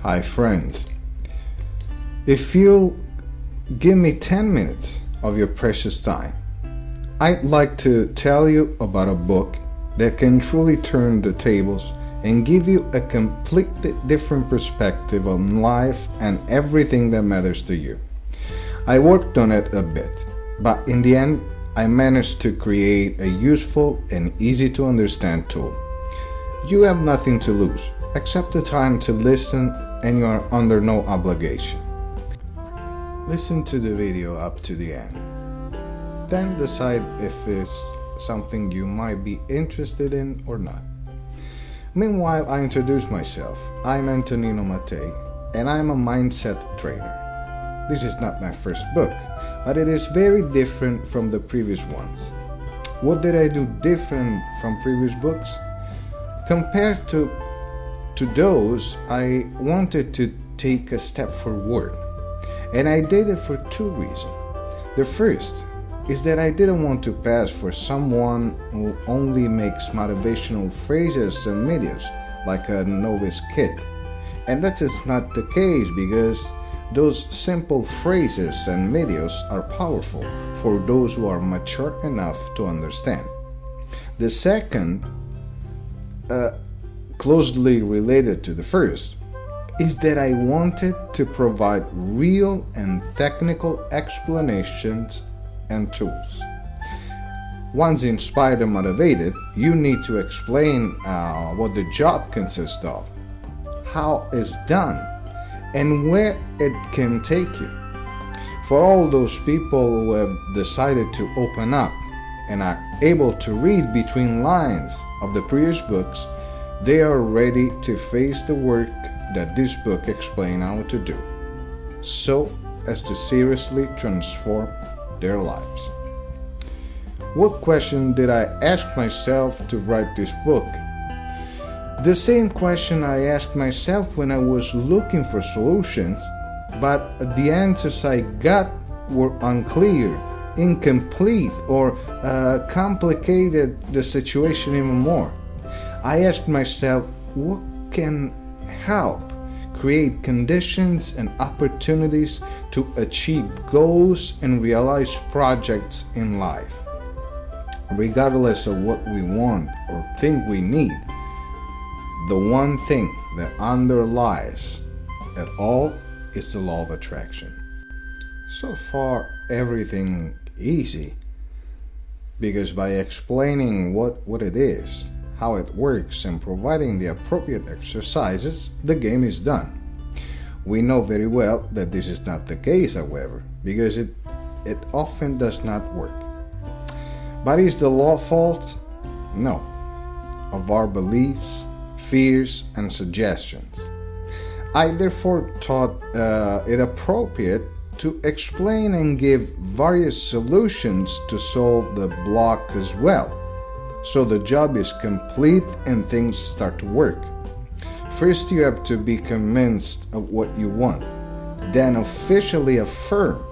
Hi friends, if you'll give me 10 minutes of your precious time, I'd like to tell you about a book that can truly turn the tables and give you a completely different perspective on life and everything that matters to you. I worked on it a bit, but in the end, I managed to create a useful and easy to understand tool. You have nothing to lose except the time to listen, and you are under no obligation. Listen to the video up to the end. Then decide if it's something you might be interested in or not. Meanwhile, I introduce myself. I'm Antonino Mattei, and I'm a mindset trainer. This is not my first book, but it is very different from the previous ones. What did I do different from previous books? Compared to those, I wanted to take a step forward, and I did it for two reasons. The first is that I didn't want to pass for someone who only makes motivational phrases and videos like a novice kid. And that is not the case, because those simple phrases and videos are powerful for those who are mature enough to understand. The second, closely related to the first, is that I wanted to provide real and technical explanations and tools. Once inspired and motivated, you need to explain what the job consists of, how it's done, and where it can take you. For all those people who have decided to open up and are able to read between lines of the previous books, they are ready to face the work that this book explains how to do, so as to seriously transform their lives. What question did I ask myself to write this book? The same question I asked myself when I was looking for solutions, but the answers I got were unclear, incomplete, or complicated the situation even more. I asked myself, what can help create conditions and opportunities to achieve goals and realize projects in life? Regardless of what we want or think we need, the one thing that underlies it all is the law of attraction. So far, everything easy, because by explaining what it is, how it works, and providing the appropriate exercises, the game is done. We know very well that this is not the case, however, because it often does not work. But is the law fault? No. Of our beliefs, fears, and suggestions. I therefore thought it appropriate to explain and give various solutions to solve the block as well, so the job is complete and things start to work. First, you have to be convinced of what you want, then officially affirm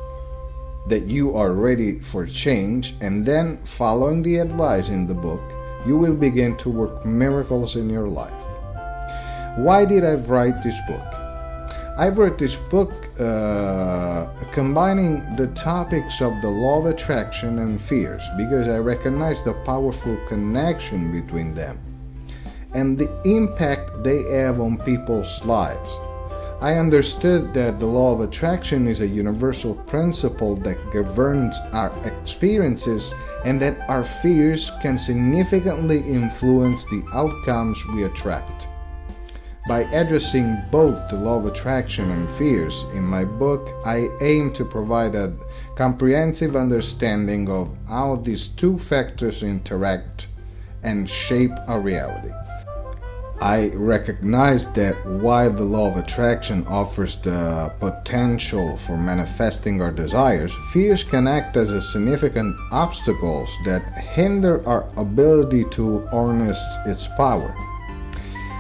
that you are ready for change, and then, following the advice in the book, you will begin to work miracles in your life. Why did I write this book? I wrote this book combining the topics of the law of attraction and fears, because I recognized the powerful connection between them and the impact they have on people's lives. I understood that the law of attraction is a universal principle that governs our experiences, and that our fears can significantly influence the outcomes we attract. By addressing both the law of attraction and fears in my book, I aim to provide a comprehensive understanding of how these two factors interact and shape our reality. I recognize that while the law of attraction offers the potential for manifesting our desires, fears can act as significant obstacles that hinder our ability to harness its power.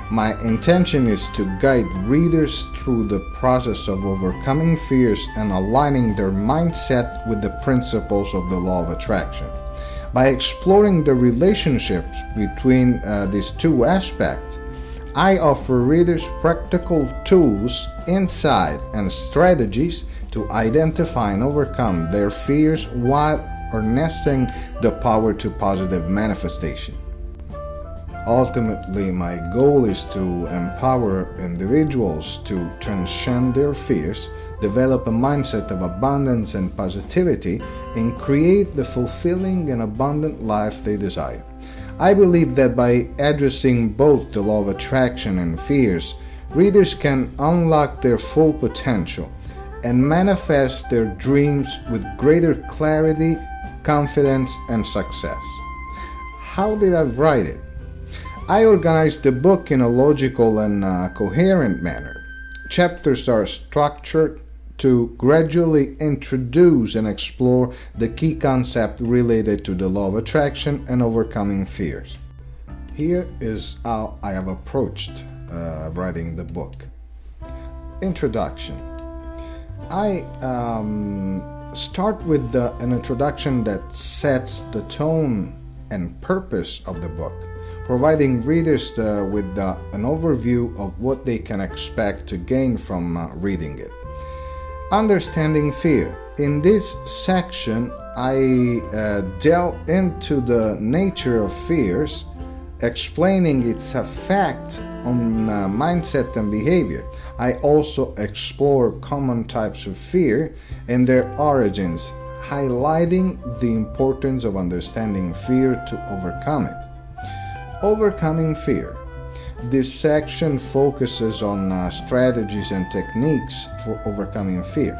My intention is to guide readers through the process of overcoming fears and aligning their mindset with the principles of the law of attraction. By exploring the relationships between these two aspects, I offer readers practical tools, insight, and strategies to identify and overcome their fears while harnessing the power to positive manifestation. Ultimately, my goal is to empower individuals to transcend their fears, develop a mindset of abundance and positivity, and create the fulfilling and abundant life they desire. I believe that by addressing both the law of attraction and fears, readers can unlock their full potential and manifest their dreams with greater clarity, confidence, and success. How did I write it? I organized the book in a logical and coherent manner. Chapters are structured to gradually introduce and explore the key concept related to the law of attraction and overcoming fears. Here is how I have approached writing the book. Introduction. I start with an introduction that sets the tone and purpose of the book, providing readers with an overview of what they can expect to gain from reading it. Understanding fear. In this section, I delve into the nature of fears, explaining its effect on mindset and behavior. I also explore common types of fear and their origins, highlighting the importance of understanding fear to overcome it. Overcoming fear. This section focuses on strategies and techniques for overcoming fear.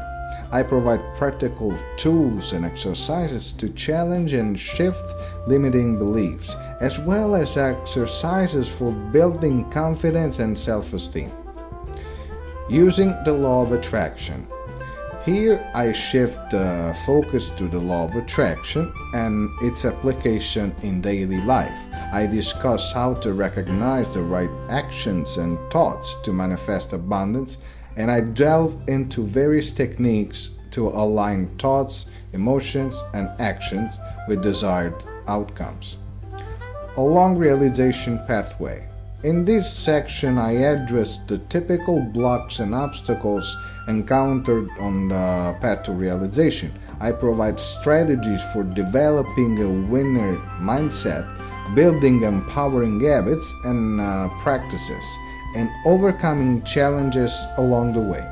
I provide practical tools and exercises to challenge and shift limiting beliefs, as well as exercises for building confidence and self-esteem. Using the law of attraction. Here I shift the focus to the law of attraction and its application in daily life. I discuss how to recognize the right actions and thoughts to manifest abundance, and I delve into various techniques to align thoughts, emotions, and actions with desired outcomes. A long realization pathway. In this section, I address the typical blocks and obstacles encountered on the path to realization. I provide strategies for developing a winner mindset, building empowering habits and practices, and overcoming challenges along the way.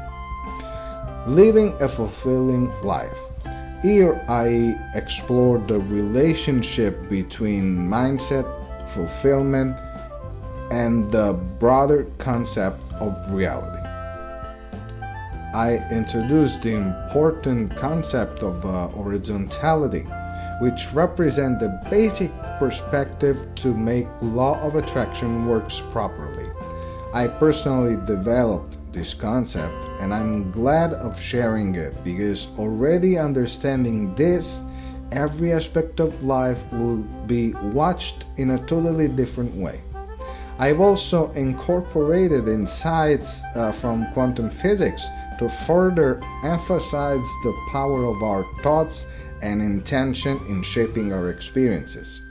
Living a fulfilling life. Here I explore the relationship between mindset, fulfillment, and the broader concept of reality. I introduce the important concept of horizontality, which represent the basic perspective to make law of attraction works properly. I personally developed this concept, and I'm glad of sharing it because already understanding this, every aspect of life will be watched in a totally different way. I've also incorporated insights from quantum physics to further emphasize the power of our thoughts and intention in shaping our experiences.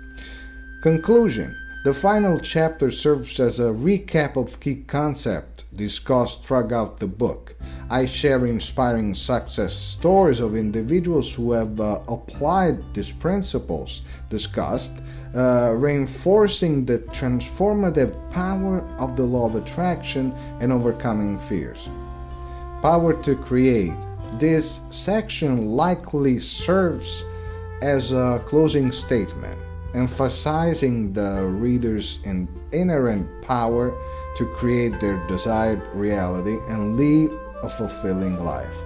Conclusion. The final chapter serves as a recap of key concepts discussed throughout the book. I share inspiring success stories of individuals who have applied these principles discussed, reinforcing the transformative power of the law of attraction and overcoming fears. Power to create. This section likely serves as a closing statement, emphasizing the reader's inherent power to create their desired reality and live a fulfilling life.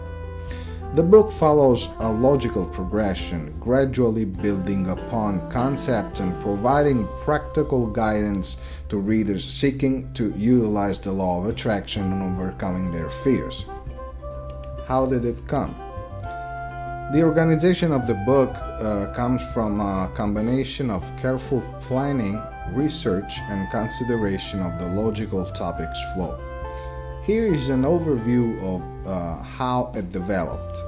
The book follows a logical progression, gradually building upon concepts and providing practical guidance to readers seeking to utilize the law of attraction and overcoming their fears. How did it come? The organization of the book comes from a combination of careful planning, research, and consideration of the logical topics flow. Here is an overview of how it developed.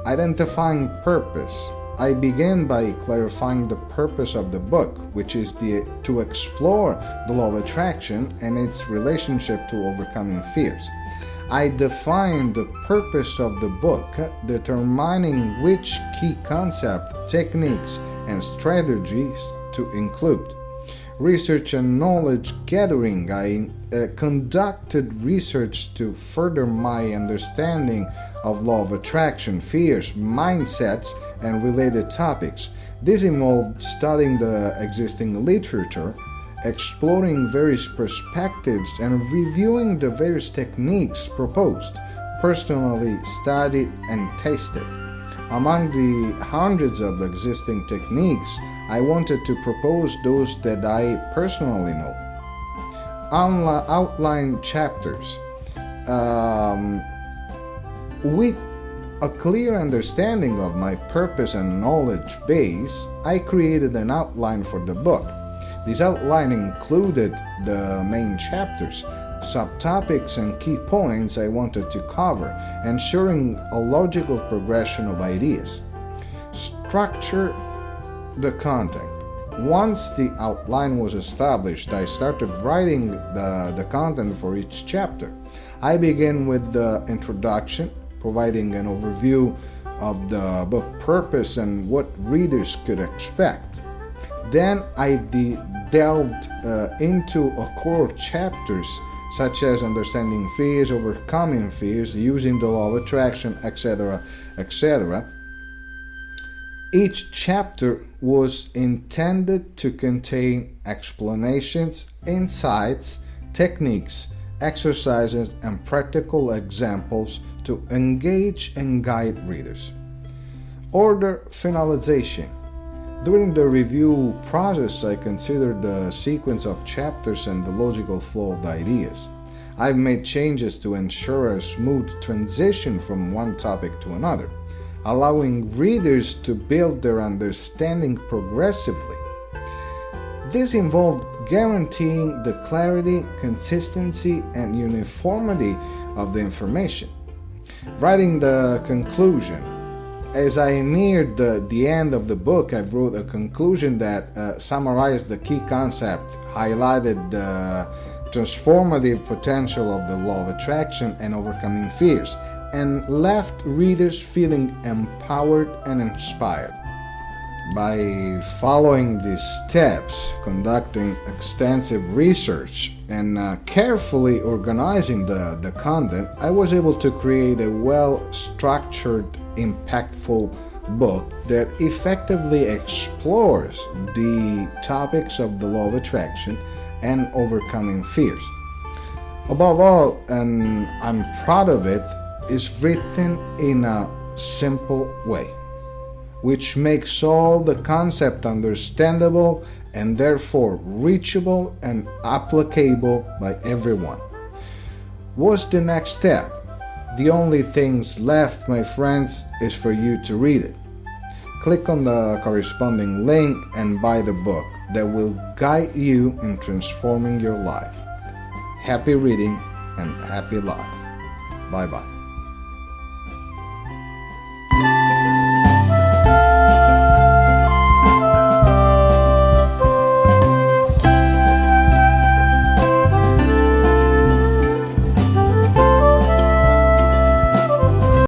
Identifying purpose. I begin by clarifying the purpose of the book, which is to explore the law of attraction and its relationship to overcoming fears. I define the purpose of the book, determining which key concepts, techniques, and strategies to include. Research and knowledge gathering. I conducted research to further my understanding of law of attraction, fears, mindsets, and related topics. This involved studying the existing literature, exploring various perspectives, and reviewing the various techniques proposed, personally studied and tested. Among the hundreds of existing techniques, I wanted to propose those that I personally know. Outline chapters. With a clear understanding of my purpose and knowledge base, I created an outline for the book. This outline included the main chapters, subtopics, and key points I wanted to cover, ensuring a logical progression of ideas. Structure the content. Once the outline was established, I started writing the content for each chapter. I began with the introduction, providing an overview of the book purpose and what readers could expect. Then I delved into core chapters such as understanding fears, overcoming fears, using the law of attraction, etc., etc. Each chapter was intended to contain explanations, insights, techniques, exercises, and practical examples to engage and guide readers. Order finalization. During the review process, I considered the sequence of chapters and the logical flow of the ideas. I've made changes to ensure a smooth transition from one topic to another, allowing readers to build their understanding progressively. This involved guaranteeing the clarity, consistency, and uniformity of the information. Writing the conclusion. As I neared the end of the book, I wrote a conclusion that summarized the key concept, highlighted the transformative potential of the law of attraction and overcoming fears, and left readers feeling empowered and inspired. By following these steps, conducting extensive research, and carefully organizing the content, I was able to create a well-structured, impactful book that effectively explores the topics of the law of attraction and overcoming fears. Above all, and I'm proud of it, is written in a simple way, which makes all the concept understandable and therefore reachable and applicable by everyone. What's the next step? The only things left, my friends, is for you to read it. Click on the corresponding link and buy the book that will guide you in transforming your life. Happy reading and happy life. Bye-bye.